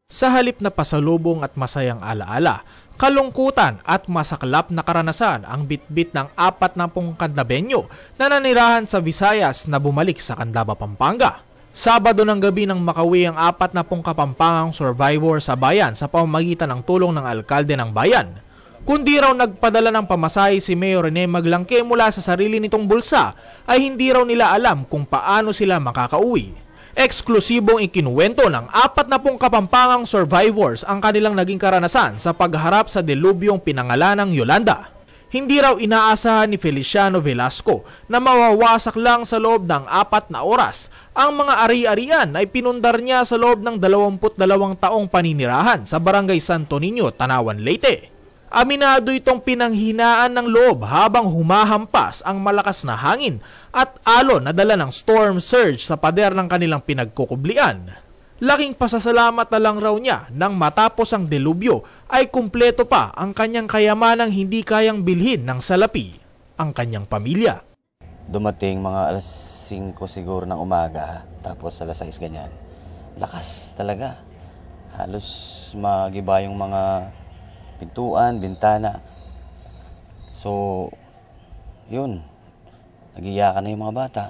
Sa halip na pasalubong at masayang alaala, kalungkutan at masaklap na karanasan ang bitbit ng 40 Candabenyo na nanirahan sa Visayas na bumalik sa Candaba, Pampanga. Sabado ng gabi nang makawi ang 40 Kapampangang survivor sa bayan sa pamamagitan ng tulong ng alkalde ng bayan. Kundi raw nagpadala ng pamasahe si Mayor Rene Maglangke mula sa sarili nitong bulsa, ay hindi raw nila alam kung paano sila makakauwi. Eksklusibong ikinuwento ng 40 Kapampangang survivors ang kanilang naging karanasan sa pagharap sa delubyong pinangalanang Yolanda. Hindi raw inaasahan ni Feliciano Velasco na mawawasak lang sa loob ng 4 na oras. Ang mga ari-arian ay pinundar niya sa loob ng 22 taong paninirahan sa Barangay Santo Niño, Tanawan, Leyte. Aminado itong pinanghinaan ng loob habang humahampas ang malakas na hangin at alon na dala ng storm surge sa pader ng kanilang pinagkukublian. Laking pasasalamat na lang raw niya nang matapos ang delubyo ay kumpleto pa ang kanyang kayamanang hindi kayang bilhin ng salapi ang kanyang pamilya. Dumating mga alas 5 siguro ng umaga, tapos alas 6 ganyan. Lakas talaga. Halos magiba yung mga pintuan, bintana. So, yun. Nagiyakan na yung mga bata.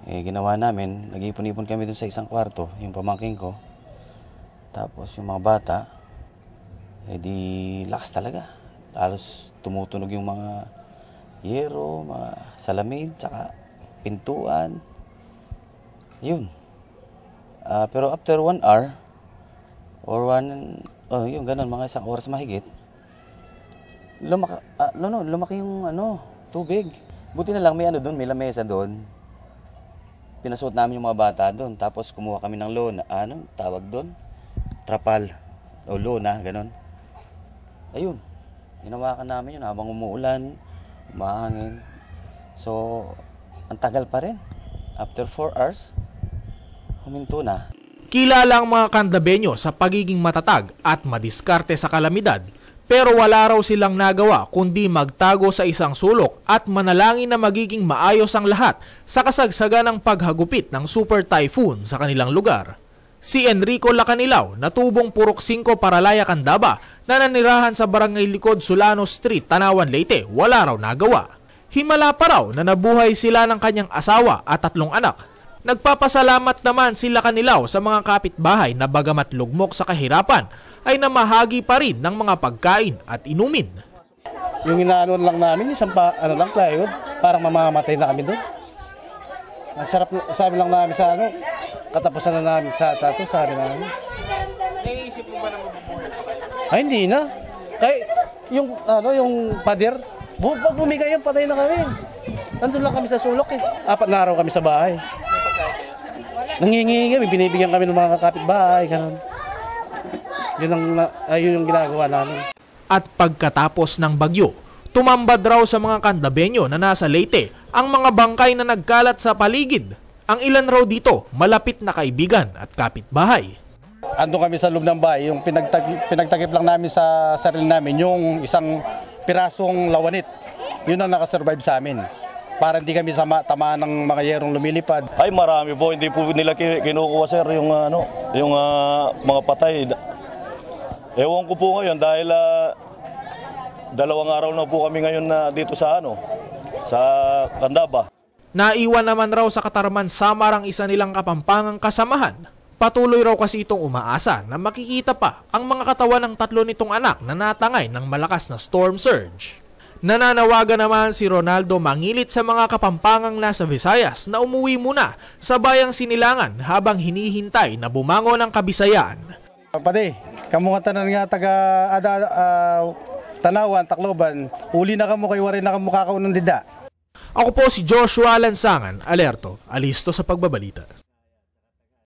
Ginawa namin, nag-ipon-ipon kami dun sa isang kwarto, yung pamangking ko. Tapos yung mga bata, di lakas talaga. Halos tumutunog yung mga yero, mga salamin, tsaka pintuan. Yun. Pero after 1 hour, or yung ganun, mga isang oras mahigit, lumaki yung tubig. Buti na lang may may lamesa doon. Pinasuot namin yung mga bata doon, tapos kumuha kami ng lona, tawag doon? Trapal, o lona, ganun. Ayun, ginawakan namin yun habang umuulan, umahangin. So, ang tagal pa rin. After 4 hours, huminto na. Kilala ang mga Candabenyo sa pagiging matatag at madiskarte sa kalamidad, pero wala raw silang nagawa kundi magtago sa isang sulok at manalangin na magiging maayos ang lahat sa kasagsagan ng paghagupit ng super typhoon sa kanilang lugar. Si Enrico Lacanilaw, na tubong Purok 5 Paralaya, Candaba, na nanirahan sa Barangay Likod, Solano Street, Tanawan, Leyte, wala raw nagawa. Himala pa raw na nabuhay sila ng kanyang asawa at 3 anak. Nagpapasalamat naman si Lacanilaw sa mga kapitbahay na bagamat lugmok sa kahirapan ay namahagi pa rin ng mga pagkain at inumin. Yung inaano lang namin, isang plywood, parang mamamatay na kami doon. Ang sarap, sabi lang namin sa katapusan na namin sa tato, sabi namin. Naiisip mo ba na mabubuhay pa kayo? Ay, hindi na. Kaya yung pader, pag bumigay yung patay na kami. Nandun lang kami sa sulok 4 na araw kami sa bahay. Nangingi kami, binibigyan kami ng mga kapitbahay, ganun. Yun yung ginagawa namin. At pagkatapos ng bagyo, tumambad raw sa mga Candabenyo na nasa Leyte ang mga bangkay na nagkalat sa paligid. Ang ilan raw dito, malapit na kaibigan at kapitbahay. Ando kami sa loob ng bahay, yung pinagtakip lang namin sa sarili namin, yung isang pirasong lawanit. Yun ang nakasurvive sa amin. Para hindi kami tamaan ng mga yerong lumilipad. Ay, marami po. Hindi po nila kinukuha, sir, yung mga patay. Ewan ko po ngayon dahil 2 araw na po kami ngayon dito sa Candaba. Naiwan naman raw sa Katarman Samar ang isa nilang Kapampangang kasamahan. Patuloy raw kasi itong umaasa na makikita pa ang mga katawan ng 3 nitong anak na natangay ng malakas na storm surge. Nananawagan naman si Ronaldo Mangilit sa mga Kapampangang nasa Visayas na umuwi muna sa bayang Sinilangan habang hinihintay na bumangon ang Kabisayaan. Pade, kamu nga nga taga Tanawan, Tacloban, uli na kamo kayo rin na kamo kakaunong dida. Ako po si Joshua Lansangan, alerto, alisto sa pagbabalita.